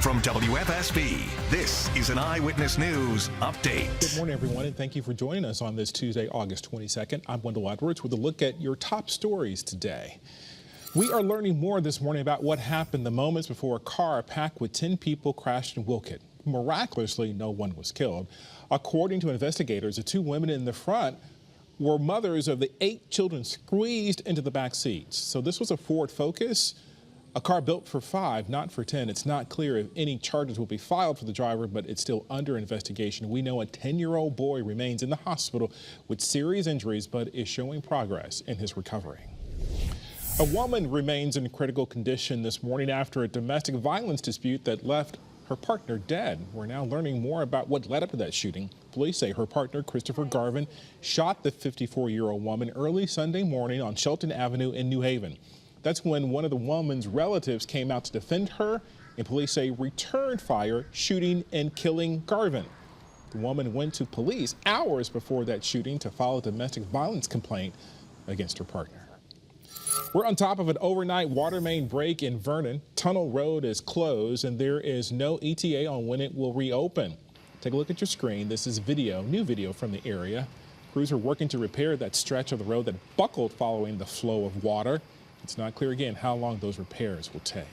From WFSB, this is an Eyewitness News Update. Good morning, everyone, and thank you for joining us on this Tuesday, August 22nd. I'm Wendell with a look at your top stories today. We are learning more this morning about what happened the moments before a car packed with 10 people crashed in Wolcott. Miraculously, no one was killed. According to investigators, the two women in the front were mothers of the 8 children squeezed into the back seats. So this was a Ford Focus, a car built for 5, not for 10. It's not clear if any charges will be filed for the driver, but it's still under investigation. We know a 10-year-old boy remains in the hospital with serious injuries, but is showing progress in his recovery. A woman remains in critical condition this morning after a domestic violence dispute that left her partner dead. We're now learning more about what led up to that shooting. Police say her partner, Christopher Garvin, shot the 54-year-old woman early Sunday morning on Shelton Avenue in New Haven. That's when one of the woman's relatives came out to defend her, and police say returned fire, shooting and killing Garvin. The woman went to police hours before that shooting to file a domestic violence complaint against her partner. We're on top of an overnight water main break in Vernon. Tunnel Road is closed, and there is no ETA on when it will reopen. Take a look at your screen. This is new video from the area. Crews are working to repair that stretch of the road that buckled following the flow of water. It's not clear again how long those repairs will take.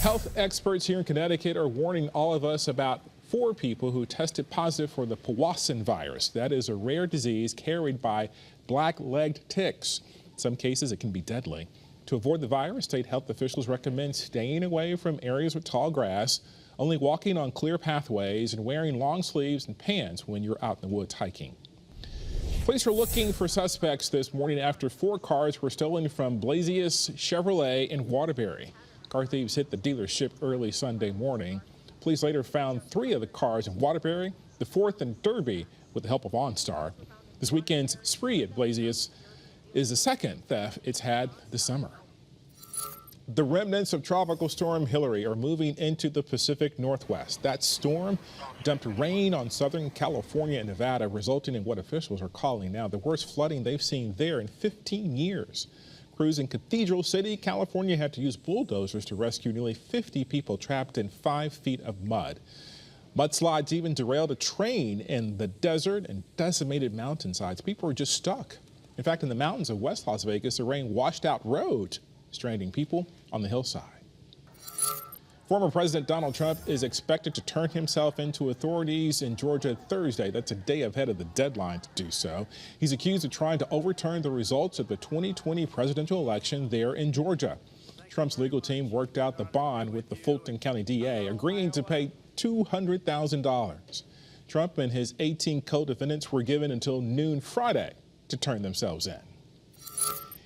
Health experts here in Connecticut are warning all of us about 4 people who tested positive for the Powassan virus. That is a rare disease carried by black-legged ticks. In some cases, it can be deadly. To avoid the virus, state health officials recommend staying away from areas with tall grass, only walking on clear pathways, and wearing long sleeves and pants when you're out in the woods hiking. Police are looking for suspects this morning after 4 cars were stolen from Blasius Chevrolet in Waterbury. Car thieves hit the dealership early Sunday morning. Police later found 3 of the cars in Waterbury, the 4th in Derby with the help of OnStar. This weekend's spree at Blasius is the 2nd theft it's had this summer. The remnants of Tropical Storm Hilary are moving into the Pacific Northwest. That storm dumped rain on Southern California and Nevada, resulting in what officials are calling now the worst flooding they've seen there in 15 years. Crews in Cathedral City, California had to use bulldozers to rescue nearly 50 people trapped in 5 feet of mud. Mudslides even derailed a train in the desert and decimated mountainsides. People were just stuck. In fact, in the mountains of West Las Vegas, the rain washed out roads, stranding people on the hillside. Former President Donald Trump is expected to turn himself into authorities in Georgia Thursday. That's a day ahead of the deadline to do so. He's accused of trying to overturn the results of the 2020 presidential election there in Georgia. Trump's legal team worked out the bond with the Fulton County DA, agreeing to pay $200,000. Trump and his 18 co-defendants were given until noon Friday to turn themselves in.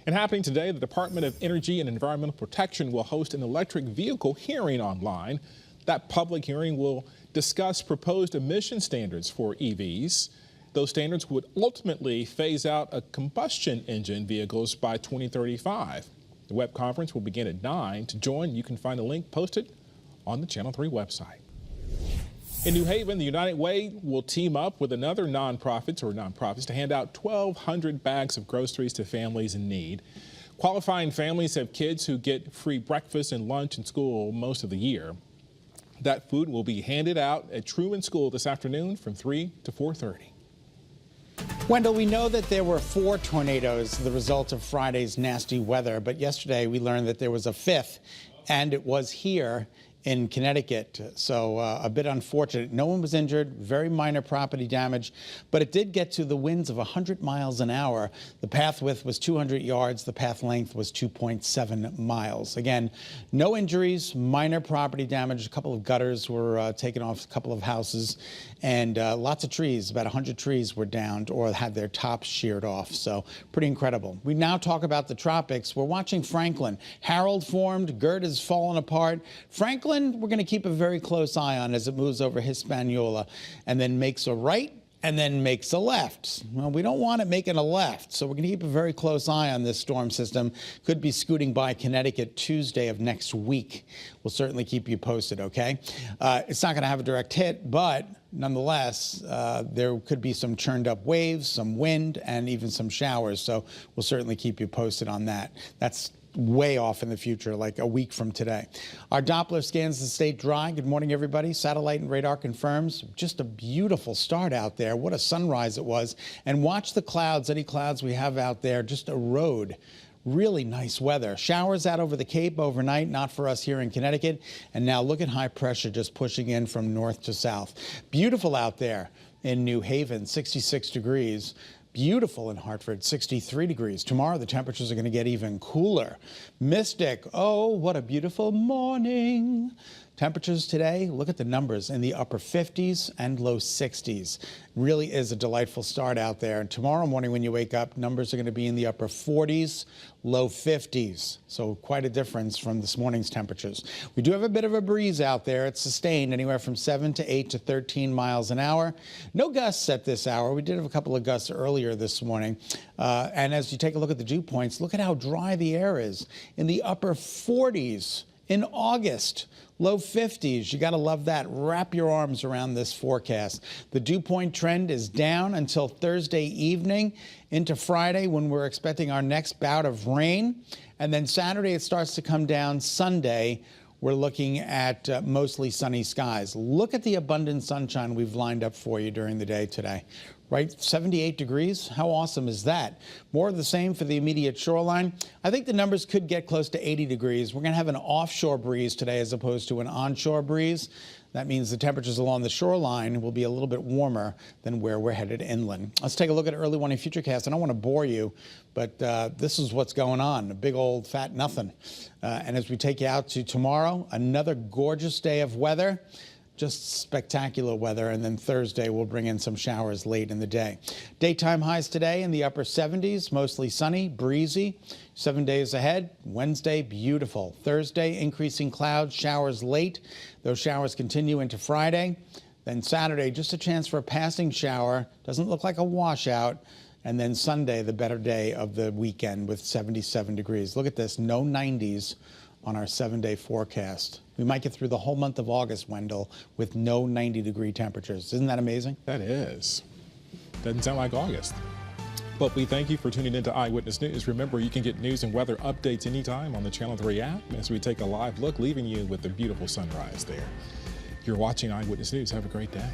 And happening today, the Department of Energy and Environmental Protection will host an electric vehicle hearing online. That public hearing will discuss proposed emission standards for EVs. Those standards would ultimately phase out a combustion engine vehicles by 2035. The web conference will begin at 9. To join, you can find a link posted on the Channel 3 website. In New Haven, the United Way will team up with another nonprofits to hand out 1,200 bags of groceries to families in need. Qualifying families have kids who get free breakfast and lunch in school most of the year. That food will be handed out at Truman School this afternoon from 3 to 4:30. Wendell, we know that there were 4 tornadoes, the result of Friday's nasty weather, but yesterday we learned that there was a 5th, and it was here in Connecticut, so a bit unfortunate. No one was injured, very minor property damage, but it did get to the winds of 100 miles an hour. The path width was 200 yards, the path length was 2.7 miles. Again, no injuries, minor property damage. A couple of gutters were taken off, a couple of houses, and lots of trees, about 100 trees were downed or had their tops sheared off, so pretty incredible. We now talk about the tropics. We're watching Franklin. Harold formed, Gert has fallen apart. Franklin, we're going to keep a very close eye on as it moves over Hispaniola and then makes a right and then makes a left. Well, we don't want it making a left, so we're going to keep a very close eye on this storm system. Could be scooting by Connecticut Tuesday of next week. We'll certainly keep you posted, okay? It's not going to have a direct hit, but nonetheless, there could be some churned up waves, some wind, and even some showers, so we'll certainly keep you posted on that. That's way off in the future, like a week from today. Our Doppler scans the state dry. Good morning, everybody. Satellite and radar confirms just a beautiful start out there. What a sunrise it was. And watch the clouds, any clouds we have out there, just erode. Really nice weather. Showers out over the Cape overnight, not for us here in Connecticut. And now look at high pressure just pushing in from north to south. Beautiful out there in New Haven, 66 degrees. Beautiful in Hartford, 63 degrees. Tomorrow, the temperatures are going to get even cooler. Mystic, oh, what a beautiful morning. Temperatures today, look at the numbers, in the upper 50s and low 60s. Really is a delightful start out there. And tomorrow morning when you wake up, numbers are going to be in the upper 40s, low 50s. So quite a difference from this morning's temperatures. We do have a bit of a breeze out there. It's sustained anywhere from 7 to 8 to 13 miles an hour. No gusts at this hour. We did have a couple of gusts earlier this morning. And as you take a look at the dew points, look at how dry the air is. In the upper 40s in August. Low 50s. You got to love that. Wrap your arms around this forecast. The dew point trend is down until Thursday evening into Friday when we're expecting our next bout of rain. And then Saturday it starts to come down. Sunday we're looking at mostly sunny skies. Look at the abundant sunshine we've lined up for you during the day today. Right, 78 degrees. How awesome is that? More of the same for the immediate shoreline. I think the numbers could get close to 80 degrees. We're going to have an offshore breeze today as opposed to an onshore breeze. That means the temperatures along the shoreline will be a little bit warmer than where we're headed inland. Let's take a look at early morning futurecast. I don't want to bore you, but this is what's going on. A big old fat nothing. And as we take you out to tomorrow, another gorgeous day of weather. Just spectacular weather, and then Thursday we'll bring in some showers late in the day. Daytime highs today in the upper 70s, mostly sunny, breezy. 7 days ahead, Wednesday, beautiful. Thursday, increasing clouds, showers late. Those showers continue into Friday. Then Saturday, just a chance for a passing shower. Doesn't look like a washout. And then Sunday, the better day of the weekend with 77 degrees. Look at this, no 90s on our 7-day forecast. We might get through the whole month of August, Wendell, with no 90-degree temperatures. Isn't that amazing? That is. Doesn't sound like August. But we thank you for tuning into Eyewitness News. Remember, you can get news and weather updates anytime on the Channel 3 app as we take a live look, leaving you with the beautiful sunrise there. You're watching Eyewitness News. Have a great day.